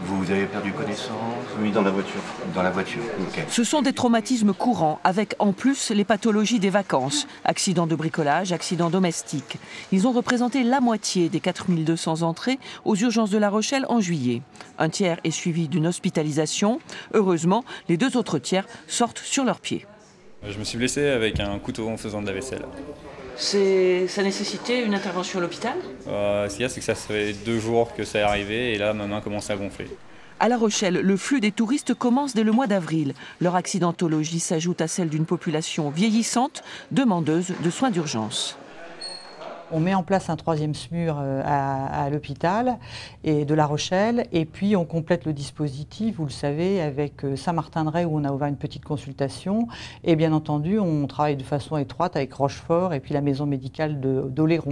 Vous avez perdu connaissance? Oui, dans la voiture. Dans la voiture, ok. Ce sont des traumatismes courants, avec en plus les pathologies des vacances. Accidents de bricolage, accidents domestiques. Ils ont représenté la moitié des 4200 entrées aux urgences de La Rochelle en juillet. Un tiers est suivi d'une hospitalisation. Heureusement, les 2 autres tiers sortent sur leurs pieds. Je me suis blessé avec un couteau en faisant de la vaisselle. Ça nécessitait une intervention à l'hôpital? Ce qu'il y a, c'est que ça fait 2 jours que ça est arrivé et là, ma main commence à gonfler. À La Rochelle, le flux des touristes commence dès le mois d'avril. Leur accidentologie s'ajoute à celle d'une population vieillissante, demandeuse de soins d'urgence. On met en place un 3e SMUR à l'hôpital et de La Rochelle et puis on complète le dispositif, vous le savez, avec Saint-Martin-de-Ré où on a ouvert une petite consultation et bien entendu on travaille de façon étroite avec Rochefort et puis la maison médicale d'Oléron.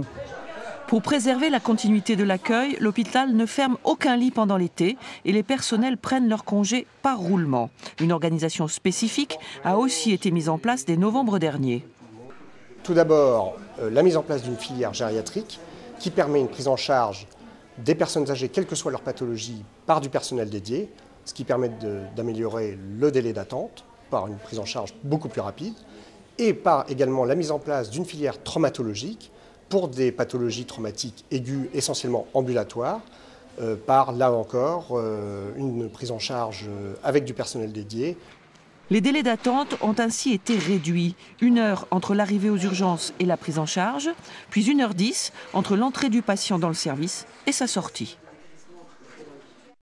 Pour préserver la continuité de l'accueil, l'hôpital ne ferme aucun lit pendant l'été et les personnels prennent leur congé par roulement. Une organisation spécifique a aussi été mise en place dès novembre dernier. Tout d'abord, la mise en place d'une filière gériatrique qui permet une prise en charge des personnes âgées, quelle que soit leur pathologie, par du personnel dédié, ce qui permet d'améliorer le délai d'attente par une prise en charge beaucoup plus rapide, et par également la mise en place d'une filière traumatologique pour des pathologies traumatiques aiguës essentiellement ambulatoires, par là encore une prise en charge avec du personnel dédié. Les délais d'attente ont ainsi été réduits. 1 heure entre l'arrivée aux urgences et la prise en charge, puis 1h10 entre l'entrée du patient dans le service et sa sortie.